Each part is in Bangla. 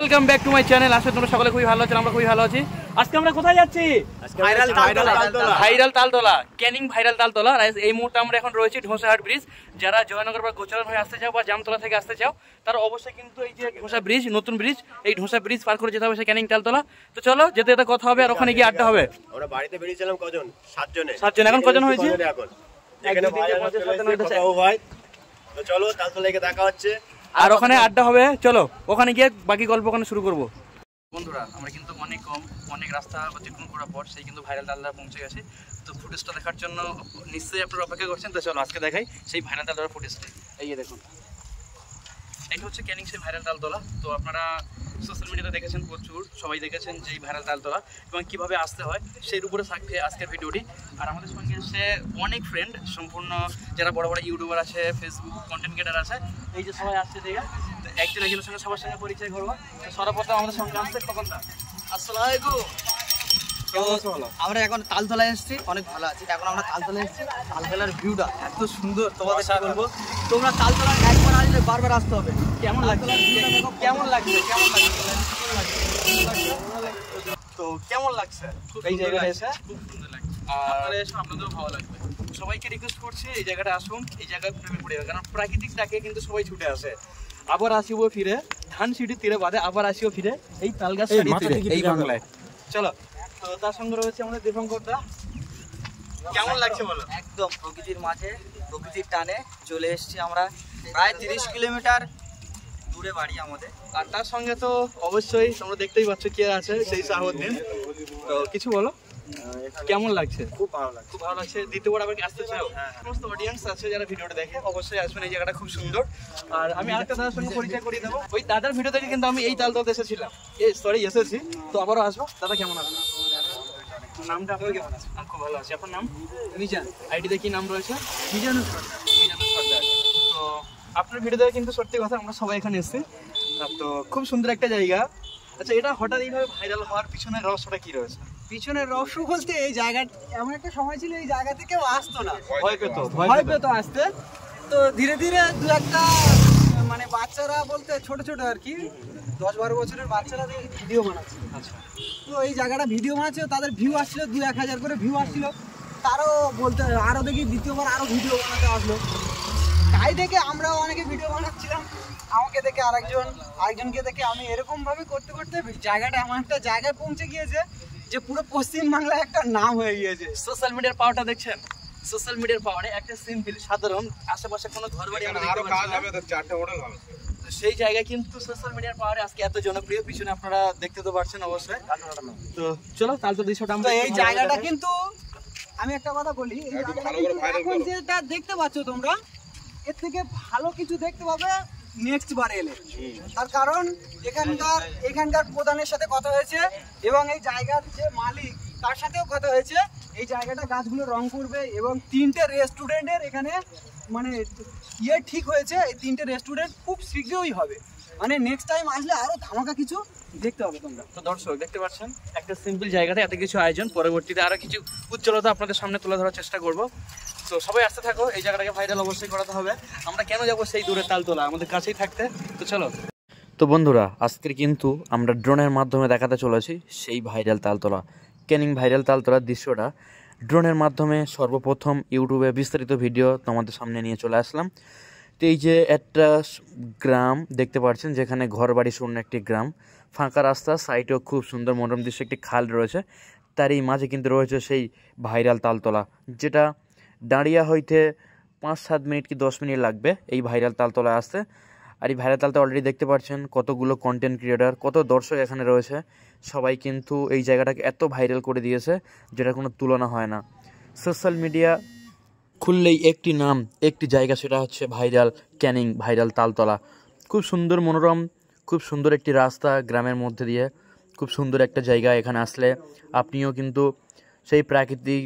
Welcome back to my channel. আসলে তোমরা সকলে খুবই ভালো আছেন, আমরা খুবই ভালো আছি। আজকে আমরা কোথায় যাচ্ছি? Viral Taltala, Canning viral Taltala. এই মুহূর্তে আমরা এখন রয়েছি ঢোসাহাট ব্রিজ। যারা জয়নগর বা গোচারণ হয়ে আসতে চাও বা জামতলা থেকে আসতে চাও তারা অবশ্যই কিন্তু এই যে ঢোসা ব্রিজ, নতুন ব্রিজ, এই ঢোসা ব্রিজ পার করে যেতে হবে সেই ক্যানিং তালতলা। তো চলো যেতে যেতে কথা হবে আর ওখানে গিয়ে আড্ডা হবে। আমরা বাড়িতে বেরিয়েছিলাম কজন? 7 জনে। এখন কজন হয়েছে? এখন এখানে ভাই তো চলো তালতলা গিয়ে দেখা হচ্ছে আর ওখানে আড্ডা হবে। চলো ওখানে গিয়ে বাকি গল্প ওখানে শুরু করবো। বন্ধুরা আমরা কিন্তু অনেক রাস্তা অতিক্রম করার পর সেই কিন্তু ভাইরাল তালতলা পৌঁছে গেছে। তো ফুটেজটা দেখার জন্য নিশ্চয়ই আপনারা অপেক্ষা করছেন। তো চলো আজকে দেখাই সেই ভাইরাল তালতলার ফুটেজটা। এই দেখুন, এটা হচ্ছে ক্যানিং সেই ভাইরাল তালতলা। তো আপনারা সোশ্যাল মিডিয়াতে দেখেছেন, প্রচুর সবাই দেখেছেন যে এই ভাইরাল তালতলা এবং কীভাবে আসতে হয় সেই উপরে থাকবে আজকের ভিডিওটি। আর আমাদের সঙ্গে এসে অনেক ফ্রেন্ড, সম্পূর্ণ যারা বড় বড় ইউটিউবার আছে, ফেসবুক কন্টেন্ট ক্রিয়েটার আছে, এই যে সবাই আসছে ঠিক আছে। তো একজনের সঙ্গে সবার সঙ্গে পরিচয় করবো। তো সর্বপ্রথম আমাদের সঙ্গে আসছে খোকনদা। আসসালামু আলাইকুম। আমরা এখন তালতলায় এসেছি, অনেক ভালো আছি। এখন আমরা তালতলায় এসেছি, তালতলার ভিউটা এত সুন্দর, তোমাদের সাথে বলবো তোমরা তালতলায় একবার আসলে বারবার আসতে হবে। কেমন লাগছে? কেমন লাগছে? তো কেমন লাগছে এই জায়গাটা এসে? খুব সুন্দর লাগছে। আর এসে আপনাদেরও ভালো লাগবে। সবাইকে রিকোয়েস্ট করছি এই জায়গাটা আসুন, এই জায়গায় প্রেমে পড়ে যাবে, কারণ প্রাকৃতিক ডাকে কিন্তু সবাই ছুটে আসে। আবার আসিব ফিরে ধান সিঁড়ির তীরে বাদে, আবার আসিও ফিরে এই তালগাছ এই বাংলায়। চলো, তো তার সঙ্গে রয়েছে আমাদের দীপঙ্করদা। কেমন লাগছে বলো? একদম প্রকৃতির মাঝে, প্রকৃতির টানে চলে এসেছি আমরা। প্রায় 30 কিলোমিটার দূরে বাড়ি আমাদের। আর তার সঙ্গে তো অবশ্যই তোমরা দেখতেই পাচ্ছ কে আছে, সেই শাহাবুদ্দিন। তো কিছু বলো, কেমন লাগছে? খুব ভালো লাগছে, খুব ভালো লাগছে। দ্বিতীয়বার আবার কি আসতে চাও? সমস্ত অডিয়েন্স আছে যারা ভিডিওটা দেখে অবশ্যই আসবেন, এই জায়গাটা খুব সুন্দর। আর আমি আরেকটা দাদার সঙ্গে পরিচয় করিয়ে দেবো। ওই দাদার ভিডিও থেকে কিন্তু আমি এই তালতলাতে এসেছিলাম, এসেছি। তো আবারও আসবো। দাদা কেমন আছেন? নামটা আপনার কেমন আছে? খুব ভালো আছে। আপনার নাম? মিজান। আইডিতে কি নাম রয়েছে? মিজানুর সর্দার। তো আপনার ভিডিও দেখে কিন্তু সত্যি কথা আমরা সবাই এখানে এসেছি। তো খুব সুন্দর একটা জায়গা। আচ্ছা, এটা হঠাৎ এইভাবে ভাইরাল হওয়ার পিছনে রহস্যটা কি রয়েছে? পিছনের রহস্য বলতে এই জায়গা এমন একটা সময় ছিল এই জায়গা থেকে আসতো না, ভয় পেত আসতে। তো ধীরে ধীরে দু একটা মানে বাচ্চারা বলতে ছোট ছোট আর কি 10-12 বছরের বাচ্চারা ভিডিও বানাচ্ছে। আচ্ছা, তো এই জায়গাটা ভিডিও বানাচ্ছে, তাদের ভিউ আসছিল 2-1000 করে ভিউ আসছিল। তারও বলতে আরও দেখি দ্বিতীয়বার আরও ভিডিও বানাতে আসলো। তাই দেখে আমরাও অনেকে ভিডিও বানাচ্ছিলাম। আমাকে দেখে আরেকজনকে দেখে আমি এরকম ভাবে করতে করতে জায়গাটা এমন একটা জায়গায় পৌঁছে গিয়েছে যে পুরো পশ্চিমবাংলায় একটা নাম হয়ে গিয়েছে। সোশ্যাল মিডিয়ার পাওয়ারটা দেখছেন? সোশ্যাল মিডিয়ার পাওয়ারে একটা সিম্পল সাধারণ আশেপাশে কোনো ঘর বাড়ি আমরা দেখতে পাচ্ছি না, সেই জায়গায় কিন্তু সোশ্যাল মিডিয়ার পাওয়ারে আজকে এত জনপ্রিয়। পিছনে আপনারা দেখতে তো পাচ্ছেন অবশ্যই। তো চলো তালতলা দৃশ্যটা আমরা এই জায়গাটা কিন্তু আমি একটা কথা বলি, এই জায়গাটা এখন যেটা দেখতে পাচ্ছ তোমরা, এর থেকে ভালো কিছু দেখতে পাবে নেক্সট বার এলে। তার কারণ এখানকার প্রধানের সাথে কথা হয়েছে এবং এই জায়গার যে মালিক তার সাথেও কথা হয়েছে। এই জায়গাটা গাছগুলো রং করবে এবং 3টে রেস্টুরেন্টের এখানে মানে ঠিক হয়েছে। এই 3টে রেস্টুরেন্ট খুব শীঘ্রই হবে, মানে নেক্সট টাইম আসলে আরো ধামাকা কিছু দেখতে হবে তোমরা। তো দর্শক দেখতে পাচ্ছেন একটা সিম্পল জায়গাতে এত কিছু আয়োজন, পরবর্তীতে আরো কিছু উজ্জ্বলতা আপনাদের সামনে তুলে ধরার চেষ্টা করব। তো সবাই আসতে থাকো, এই জায়গাটাকে ভাইরাল অবশ্যই করাতে হবে। আমরা কেন যাবো সেই দূরে তালতলা, আমাদের কাছেই থাকতে। তো চলো। তো বন্ধুরা আজকের কিন্তু আমরা ড্রোনের মাধ্যমে দেখাতে চলেছি সেই ভাইরাল তালতলা, ক্যানিং ভাইরাল তালতলার দৃশ্যটা ড্রোনের মাধ্যমে সর্বপ্রথম ইউটিউবে বিস্তারিত ভিডিও তোমাদের সামনে নিয়ে চলে আসলাম। তো এই যে একটা গ্রাম দেখতে পাচ্ছেন, যেখানে ঘর বাড়ি শূন্য একটি গ্রাম, ফাঁকা রাস্তা, সাইডেও খুব সুন্দর মনোরম দৃশ্য, একটি খাল রয়েছে, তারই মাঝে কিন্তু রয়েছে সেই ভাইরাল তালতলা, যেটা দাঁড়িয়ে হইতে 5-7 মিনিট কি 10 মিনিট লাগবে এই ভাইরাল তালতলায় আসতে। আর এই ভাইরাল তালতলা অলরেডি দেখতে পাচ্ছেন কতগুলো কন্টেন্ট ক্রিয়েটার, কত দর্শক এখানে রয়েছে। সবাই কিন্তু এই জায়গাটাকে এত ভাইরাল করে দিয়েছে যেটা কোনো তুলনা হয় না। সোশ্যাল মিডিয়া খুললেই একটি নাম, একটি জায়গা, সেটা হচ্ছে ভাইরাল ক্যানিং ভাইরাল তালতলা। খুব সুন্দর মনোরম, খুব সুন্দর একটি রাস্তা গ্রামের মধ্যে দিয়ে, খুব সুন্দর একটা জায়গা। এখানে আসলে আপনিও কিন্তু সেই প্রাকৃতিক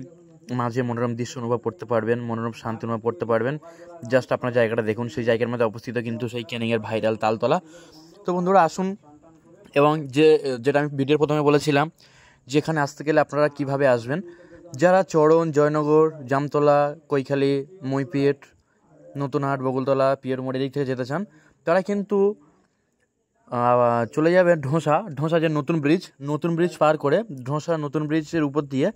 মাঝে মনোরম দৃশ্য অনুভব করতে পারবেন, মনোরম শান্তি অনুভব করতে পারবেন। জাস্ট আপনার জায়গাটা দেখুন, সেই জায়গার মধ্যে অবস্থিত কিন্তু সেই ক্যানিংয়ের ভাইরাল তালতলা। তো বন্ধুরা আসুন, এবং যেটা আমি ভিডিওর প্রথমে বলেছিলাম, যেখানে আসতে গেলে আপনারা কিভাবে আসবেন। যারা চরণ, জয়নগর, জামতলা, কৈখালী, মইপিট, নতুনহাট, বকুলতলা, পিয়ারমোড় এদিক থেকে যেতে চান, তারা কিন্তু চলে যাবে ঢোঁসা যে নতুন ব্রিজ পার করে ঢোঁসা নতুন ব্রিজের উপর দিয়ে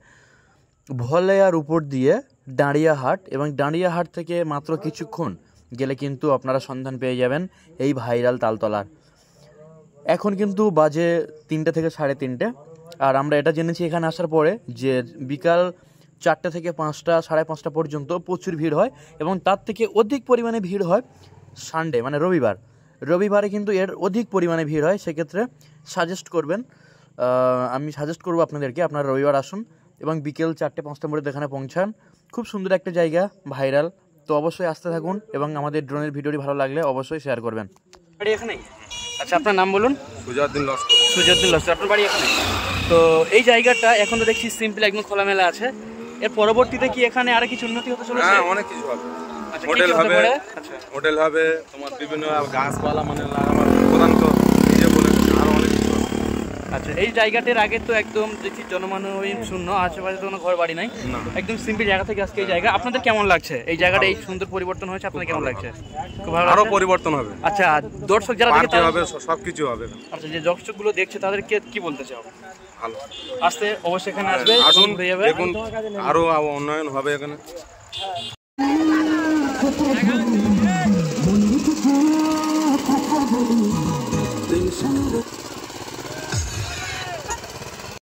ভলেয়ার উপর দিয়ে ডাঁড়িয়াহাট, এবং ডাঁড়িয়াহাট থেকে মাত্র কিছুক্ষণ গেলে কিন্তু আপনারা সন্ধান পেয়ে যাবেন এই ভাইরাল তালতলার। এখন কিন্তু বাজে 3টে থেকে 3:30, আর আমরা এটা জেনেছি এখানে আসার পরে যে বিকাল 4টে থেকে 5টা 5:30 পর্যন্ত প্রচুর ভিড় হয়, এবং তার থেকে অধিক পরিমাণে ভিড় হয় সানডে মানে রবিবারে কিন্তু এর অধিক পরিমাণে ভিড় হয়। সেক্ষেত্রে আমি সাজেস্ট করবো আপনাদেরকে আপনারা রবিবার আসুন এবং বিকেল 4টে-5টার মধ্যে এখানে পৌঁছান। খুব সুন্দর একটা জায়গা, ভাইরাল। তো অবশ্যই আসতে থাকুন এবং আমাদের ড্রোনের ভিডিওটি ভালো লাগলে অবশ্যই শেয়ার করবেন। বাড়ি এখানেই? আচ্ছা, আপনার নাম বলুন। সুজাউদ্দিন লস্কর। আপনার বাড়ি এখানে? তো এই জায়গাটা এখন তো দেখছি সিম্পল একদম খোলামেলা আছে, এর পরবর্তীতে কি এখানে আরো কিছু উন্নতি হতে চলেছে? হ্যাঁ, অনেক কিছু হবে। আচ্ছা, হোটেল হবে। আচ্ছা, হোটেল হবে, তোমার বিভিন্ন গাছপালা মানে লাগাবার প্রধান তো নিজে বলে আরো অনেক কিছু হবে। আচ্ছা, এই জায়গাটার আগে তো একদম দেখছি জনমানবহীন শূন্য, আশেপাশে তো কোনো ঘর বাড়ি নাই, একদম সিম্পল জায়গা থেকে আজকে এই জায়গা। আপনাদের কেমন লাগছে এই জায়গাটা? এই সুন্দর পরিবর্তন হয়েছে, আপনাদের কেমন লাগছে? খুব ভালো, আরো পরিবর্তন হবে। আচ্ছা, দর্শক যারা দেখে হবে, সবকিছু হবে। আচ্ছা, যে দর্শকগুলো দেখছে তাদেরকে কি বলতে চাও? ভালো আসতে অবশ্যই এখানে আসবে, আসুন, দেখুন আরো উন্নয়ন হবে এখানে।